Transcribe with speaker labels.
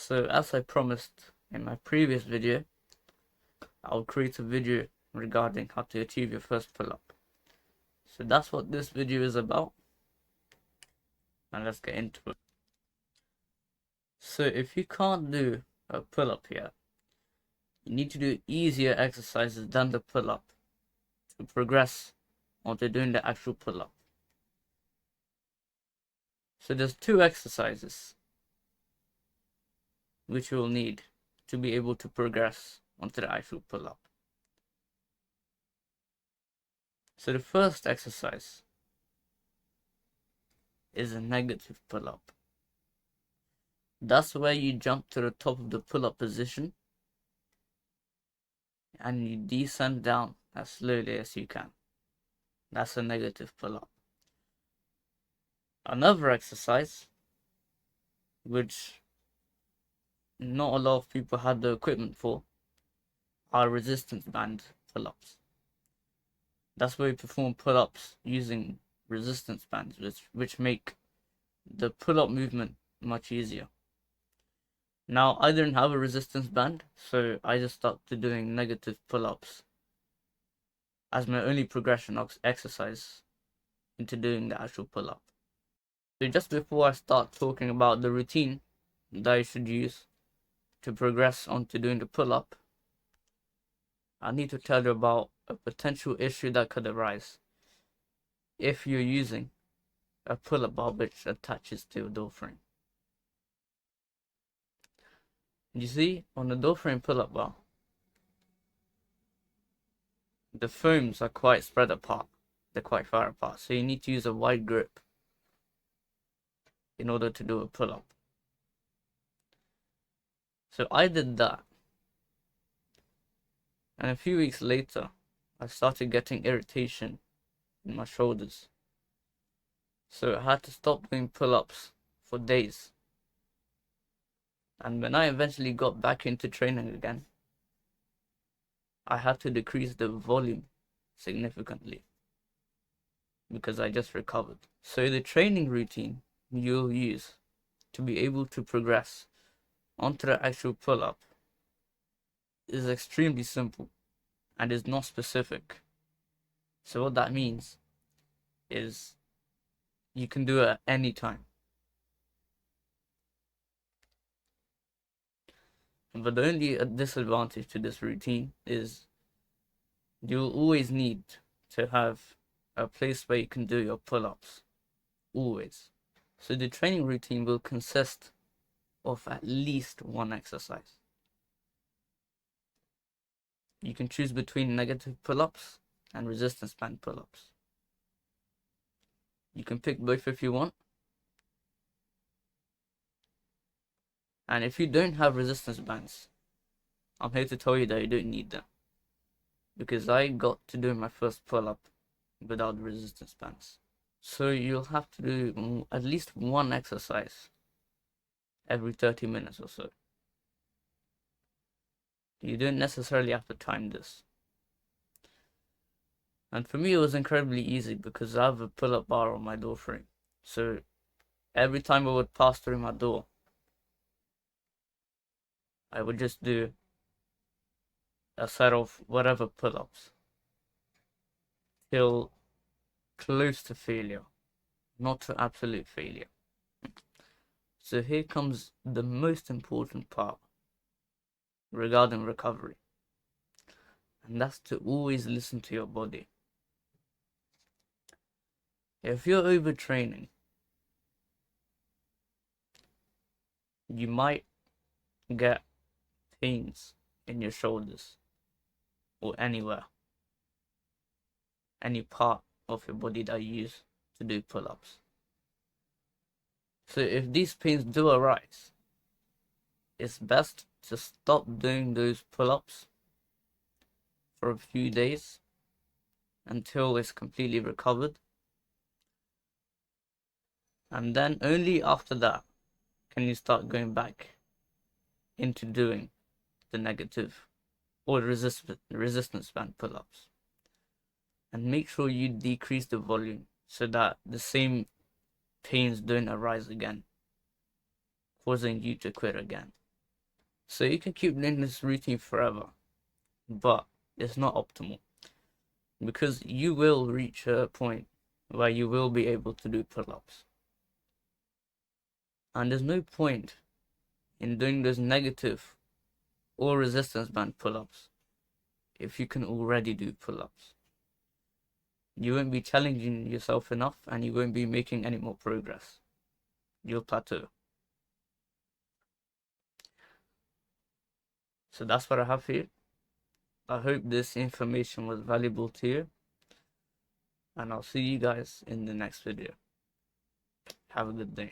Speaker 1: So as I promised in my previous video, I'll create a video regarding how to achieve your first pull-up. So that's what this video is about, and let's get into it. So if you can't do a pull-up yet, you need to do easier exercises than the pull-up to progress onto doing the actual pull-up. So there's two exercises which you will need to be able to progress onto the actual pull-up. So the first exercise is a negative pull-up. That's where you jump to the top of the pull-up position and you descend down as slowly as you can. That's a negative pull-up. Another exercise, which not a lot of people had the equipment for, are resistance band pull-ups. That's where you perform pull-ups using resistance bands, which make the pull-up movement much easier. Now, I didn't have a resistance band, so I just started doing negative pull-ups as my only progression exercise into doing the actual pull-up. So just before I start talking about the routine that you should use to progress onto doing the pull-up, I need to tell you about a potential issue that could arise if you're using a pull-up bar which attaches to your door frame. You see, on the door frame pull-up bar, the foams are quite spread apart. They're quite far apart, so you need to use a wide grip in order to do a pull-up. So I did that, and a few weeks later I started getting irritation in my shoulders, so I had to stop doing pull-ups for days. And when I eventually got back into training again, I had to decrease the volume significantly because I just recovered. So the training routine you'll use to be able to progress onto the actual pull-up is extremely simple and is not specific. So what that means is you can do it at any time. But the only disadvantage to this routine is you'll always need to have a place where you can do your pull-ups. Always. So the training routine will consist of at least one exercise. You can choose between negative pull-ups and resistance band pull-ups. You can pick both if you want. And if you don't have resistance bands, I'm here to tell you that you don't need them, because I got to do my first pull-up without resistance bands. So you'll have to do at least one exercise every 30 minutes or so. You don't necessarily have to time this. And for me it was incredibly easy because I have a pull-up bar on my door frame. So every time I would pass through my door, I would just do a set of whatever pull-ups till close to failure, not to absolute failure. So here comes the most important part regarding recovery, and that's to always listen to your body. If you're overtraining, you might get pains in your shoulders or anywhere, any part of your body that you use to do pull-ups. So if these pains do arise, it's best to stop doing those pull-ups for a few days until it's completely recovered, and then only after that can you start going back into doing the negative or resistance band pull-ups. And make sure you decrease the volume so that the same pains don't arise again, causing you to quit again. So you can keep doing this routine forever, but it's not optimal because you will reach a point where you will be able to do pull-ups. And there's no point in doing those negative or resistance band pull-ups if you can already do pull-ups. You won't be challenging yourself enough and you won't be making any more progress. You'll plateau. So that's what I have for you. I hope this information was valuable to you. And I'll see you guys in the next video. Have a good day.